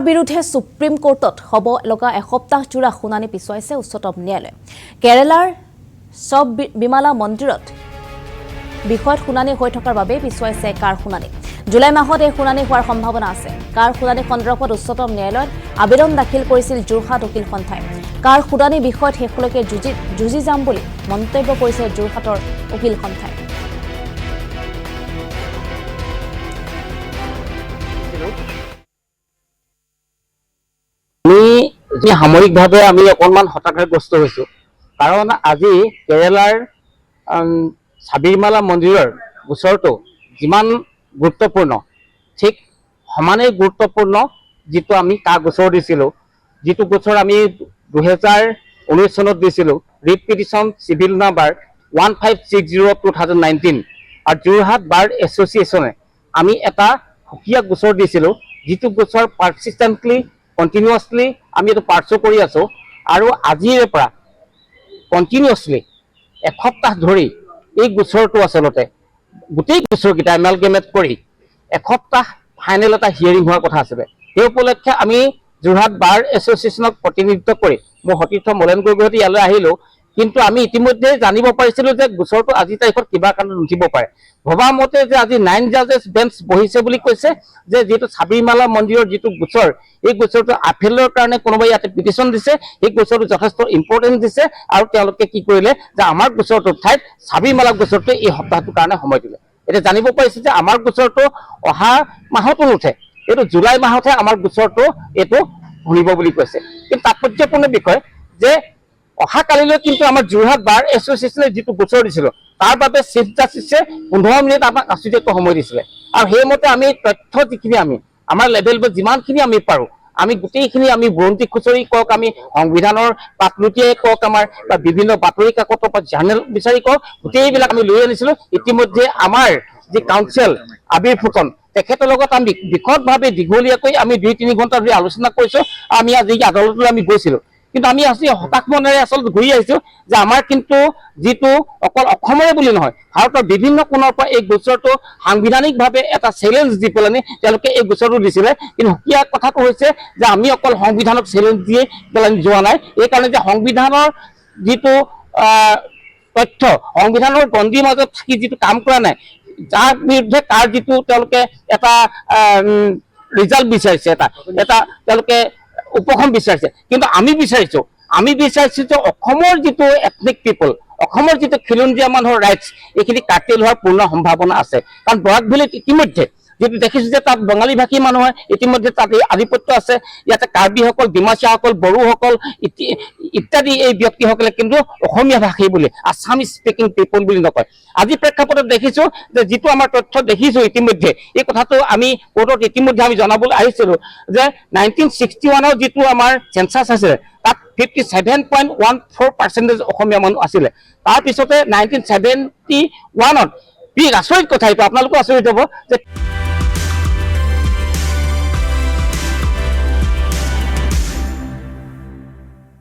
বিৰুদ্ধে সুপ্ৰিম কোৰ্টত হ'ব লগা এসপ্তাহ জোৰা শুনানি পিছুৱাইছে উচ্চতম ন্যায়ালয়। কেৰালাৰ সব বিমালা মন্দিৰত বিষয়ত শুনানি হৈ থকাৰ বাবে পিছুৱাইছে কাৰ শুনানি। জুলাই মাহত এই শুনানি হোৱাৰ সম্ভাৱনা আছে। কাৰ শুনানি সন্দৰ্ভত উচ্চতম ন্যায়ালয়ত আবেদন দাখিল কৰিছিল যোৰহাট উকিল সন্থাই। কাৰ শুনানি বিষয়ত শেষলৈকে যুঁজি যাম বুলি মন্তব্য কৰিছে যোৰহাটৰ উকিল সন্থাই। আমি সাময়িকভাৱে আমি অকণমান হতাশাগ্ৰস্ত হৈছোঁ, কাৰণ আজি কেৰালাৰ সাবৰিমালা মন্দিৰৰ গোচৰটো যিমান গুৰুত্বপূৰ্ণ, ঠিক সমানেই গুৰুত্বপূৰ্ণ যিটো আমি কাৰ গোচৰ দিছিলোঁ, যিটো গোচৰ আমি 2019 চনত দিছিলোঁ, ৰিট পিটিশ্যন চিভিল নাম্বাৰ 1560/2019 আৰু যোৰহাট বাৰ এছ'চিয়েশ্যনে আমি এটা সুকীয়া গোচৰ দিছিলোঁ, যিটো গোচৰ পাৰ্চিষ্টেণ্টলি কণ্টিনিউৱাছলি আমি এইটো পাৰ্চু কৰি আছোঁ। আৰু আজিৰে পৰা কণ্টিনিউৱাছলি এসপ্তাহ ধৰি এই গোচৰটো আচলতে গোটেই গোচৰকেইটা এমালগেমেট কৰি এসপ্তাহ ফাইনেল এটা হিয়াৰিং হোৱাৰ কথা আছিলে। সেই উপলক্ষে আমি যোৰহাট বাৰ এছ'চিয়েশ্যনক প্ৰতিনিধিত্ব কৰি মোৰ সতীৰ্থ মলেন গগৈহঁতে ইয়ালৈ আহিলোঁ, কিন্তু আমি ইতিমধ্যে জানিব পাৰিছিলোঁ যে গোচৰটো আজি তাৰিখত কিবা কাৰণত নুঠিব পাৰে। ভবা মতে যে আজি 9 জাজেছ বেঞ্চ বহিছে বুলি কৈছে, যে যিটো সাবৰিমালা মন্দিৰৰ যিটো গোচৰ, এই গোচৰটো আপিলৰ কাৰণে কোনোবাই ইয়াতে পিটিশ্যন দিছে, এই গোচৰটো যথেষ্ট ইম্পৰ্টেণ্ট দিছে, আৰু তেওঁলোকে কি কৰিলে যে আমাৰ গোচৰটোৰ ঠাইত সাবৰিমালা গোচৰটোৱে এই সপ্তাহটোৰ কাৰণে সময় দিলে। এতিয়া জানিব পাৰিছে যে আমাৰ গোচৰটো অহা মাহতো নুঠে, এইটো জুলাই মাহতহে আমাৰ গোচৰটো এইটো শুনিব বুলি কৈছে। কিন্তু তাৎপৰ্যপূৰ্ণ বিষয় যে অহাকালিলৈ কিন্তু আমাৰ যোৰহাট বাৰ এছ'চিয়েশ্যনে যিটো গোচৰ দিছিলোঁ, তাৰ বাবে চিফ জাষ্টিছে 15 মিনিট আমাক আছুতীয়াকৈ সময় দিছিলে। আৰু সেইমতে আমি তথ্য যিখিনি আমি আমাৰ লেভেলত যিমানখিনি আমি পাৰোঁ, আমি গোটেইখিনি আমি বুৰঞ্জী খুচৰি কওক, আমি সংবিধানৰ পাত লুটিয়াই কওক, আমাৰ বা বিভিন্ন বাতৰি কাকতৰ পৰা জাৰ্নেল বিচাৰি কওক, গোটেইবিলাক আমি লৈ আনিছিলোঁ। ইতিমধ্যে আমাৰ যি কাউন্সিল আবিৰ ফুকন, তেখেতৰ লগত আমি বিশদভাৱে দীঘলীয়াকৈ আমি 2-3 ঘণ্টা ধৰি আলোচনা কৰিছোঁ। আমি আজি আদালতলৈ আমি গৈছিলোঁ, কিন্তু আমি আজি হতাশ মনেৰে আচলতে ঘূৰি আহিছোঁ যে আমাৰ কিন্তু যিটো অকল অসমৰে বুলি নহয়, ভাৰতৰ বিভিন্ন কোণৰ পৰা এই গোচৰটো সাংবিধানিকভাৱে এটা চেলেঞ্জ দি পেলাই তেওঁলোকে এই গোচৰটো দিছিলে। কিন্তু সুকীয়া কথাটো হৈছে যে আমি অকল সংবিধানক চেলেঞ্জ দিয়ে পেলাই যোৱা নাই, এইকাৰণে যে সংবিধানৰ যিটো তথ্য, সংবিধানৰ গণ্ডিৰ মাজত থাকি যিটো কাম কৰা নাই, যাৰ বিৰুদ্ধে তাৰ যিটো তেওঁলোকে এটা ৰিজাল্ট বিচাৰিছে, এটা তেওঁলোকে উপশম বিচাৰিছে, কিন্তু আমি বিচাৰিছোঁ যে অসমৰ যিটো এথনিক পিপল, অসমৰ যিটো খিলঞ্জীয়া মানুহৰ ৰাইটছ, এইখিনি কাৰ্টেল হোৱাৰ পূৰ্ণ সম্ভাৱনা আছে। কাৰণ বৰাক ভেলীত ইতিমধ্যে যিটো দেখিছোঁ যে তাত বঙালী ভাষী মানুহৰ ইতিমধ্যে তাত এই আধিপত্য আছে। ইয়াতে কাৰ্বিসকল, ডিমাচাসকল, বড়োসকল ইত্যাদি এই ব্যক্তিসকলে কিন্তু অসমীয়া ভাষী বুলি, আছামিজ স্পিকিং পিপল বুলি নকয়। আজি প্ৰেক্ষাপটত দেখিছোঁ যে যিটো আমাৰ তথ্য দেখিছোঁ ইতিমধ্যে, এই কথাটো আমি কোৰ্টত ইতিমধ্যে আমি জনাবলৈ আহিছিলোঁ যে 1961 যিটো আমাৰ চেঞ্চাছ আছিলে, তাত 57.14% অসমীয়া মানুহ আছিলে। তাৰপিছতে 1971 আচৰিত কথা, এইটো আপোনালোকো আচৰিত হ'ব যে